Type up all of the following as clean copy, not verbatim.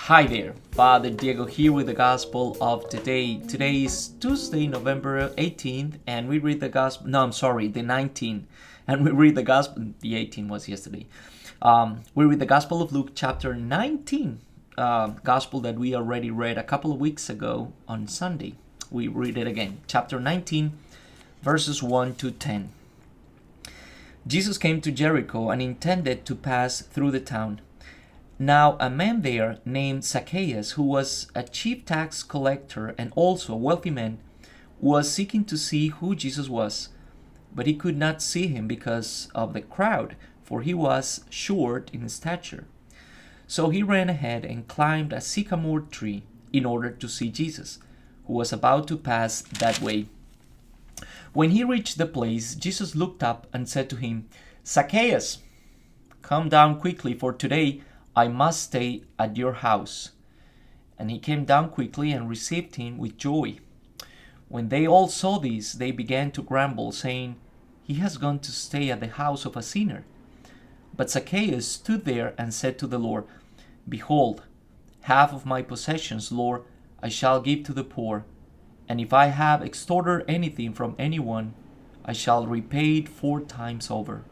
Hi there, Father Diego here with the Gospel of today. Today is Tuesday, November 18th, and we read the Gospel. No, I'm sorry, the 19th, and we read the Gospel. The 18th was yesterday. We read the Gospel of Luke, chapter 19, Gospel that we already read a couple of weeks ago on Sunday. We read it again, chapter 19, verses 1 to 10. Jesus came to Jericho and intended to pass through the town. Now a man there named Zacchaeus, who was a chief tax collector and also a wealthy man, was seeking to see who Jesus was. But he could not see him because of the crowd, for he was short in stature. So he ran ahead and climbed a sycamore tree in order to see Jesus, who was about to pass that way. When he reached the place, Jesus looked up and said to him, "Zacchaeus, come down quickly, for today I must stay at your house." And he came down quickly and received him with joy. When they all saw this, they began to grumble, saying, "He has gone to stay at the house of a sinner." But Zacchaeus stood there and said to the Lord, "Behold, half of my possessions, Lord, I shall give to the poor. And if I have extorted anything from anyone, I shall repay it 4 times over."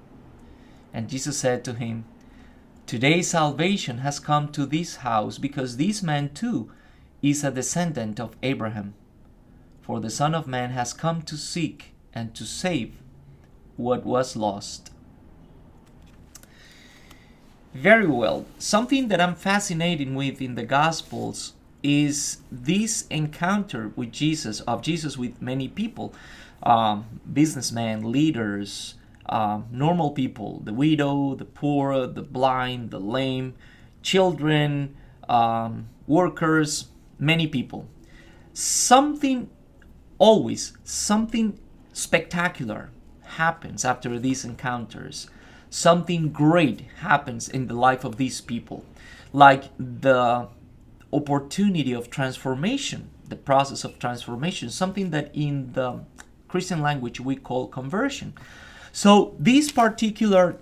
And Jesus said to him, "Today salvation has come to this house, because this man too is a descendant of Abraham. For the Son of Man has come to seek and to save what was lost." Very well. Something that I'm fascinated with in the Gospels is this encounter with Jesus, of Jesus with many people, businessmen, leaders, normal people, the widow, the poor, the blind, the lame, children, workers, many people. Always something spectacular happens after these encounters. Something great happens in the life of these people, like the opportunity of transformation, the process of transformation, something that in the Christian language we call conversion. So this particular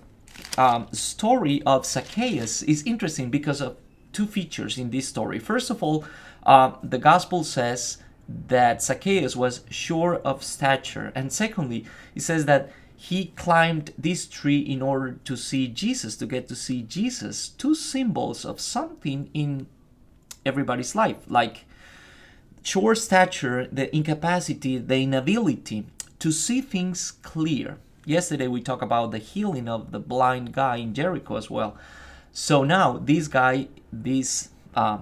story of Zacchaeus is interesting because of 2 features in this story. First of all, the gospel says that Zacchaeus was short of stature. And secondly, it says that he climbed this tree in order to see Jesus, to get to see Jesus. 2 symbols of something in everybody's life, like short stature, the incapacity, the inability to see things clear. Yesterday we talked about the healing of the blind guy in Jericho as well. So now this guy, this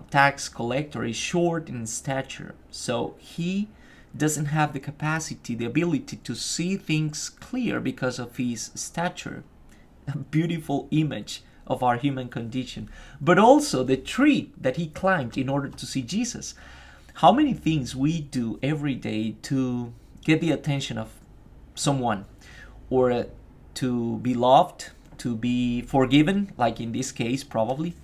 tax collector, is short in stature. So he doesn't have the capacity, the ability to see things clear because of his stature. A beautiful image of our human condition. But also the tree that he climbed in order to see Jesus. How many things we do every day to get the attention of someone, or to be loved, to be forgiven, like in this case probably.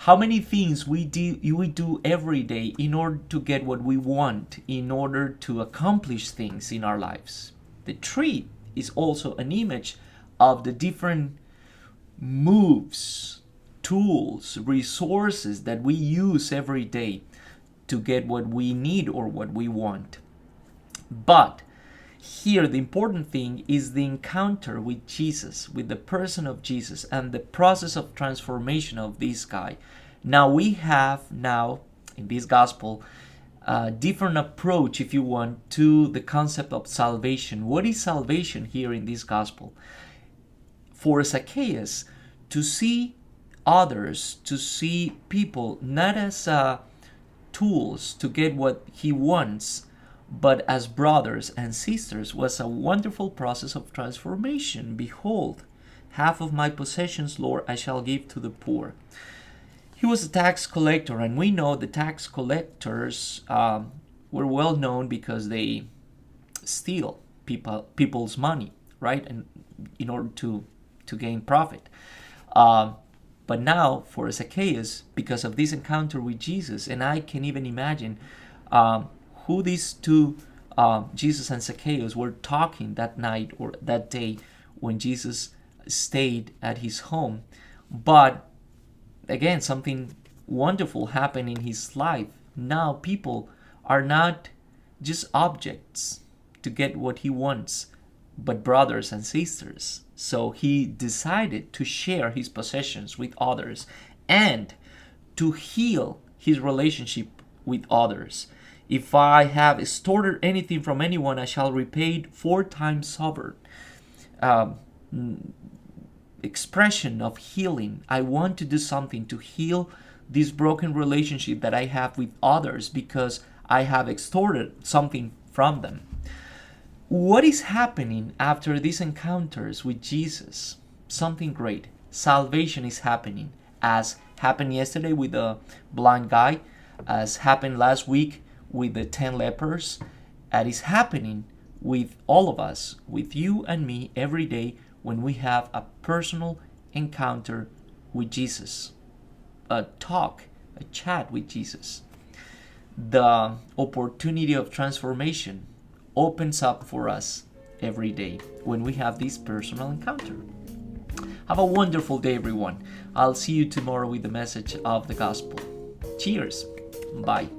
How many things we do every day in order to get what we want, in order to accomplish things in our lives. The tree is also an image of the different moves, tools, resources that we use every day to get what we need or what we want. But here, the important thing is the encounter with Jesus, with the person of Jesus, and the process of transformation of this guy. Now we have in this gospel a different approach, if you want, to the concept of salvation. What is salvation here in this gospel? For Zacchaeus, to see others, to see people, not as tools to get what he wants, but as brothers and sisters, was a wonderful process of transformation. "Behold, half of my possessions, Lord, I shall give to the poor." He was a tax collector, and we know the tax collectors were well known because they steal people's money, right? And in order to gain profit. But now for Zacchaeus, because of this encounter with Jesus, and I can even imagine who these 2, Jesus and Zacchaeus, were talking that night or that day when Jesus stayed at his home. But again, something wonderful happen in his life. Now people are not just objects to get what he wants, but brothers and sisters. So he decided to share his possessions with others and to heal his relationship with others. If I have extorted anything from anyone, I shall repay it 4 times over. Um, Expression of healing. I want to do something to heal this broken relationship that I have with others because I have extorted something from them. What is happening after these encounters with Jesus? Something great. Salvation is happening, as happened yesterday with the blind guy, as happened last week with the 10 lepers, and is happening with all of us, with you and me, every day when we have a personal encounter with Jesus, a talk, a chat with Jesus. The opportunity of transformation opens up for us every day when we have this personal encounter. Have a wonderful day, everyone. I'll see you tomorrow with the message of the gospel. Cheers. Bye.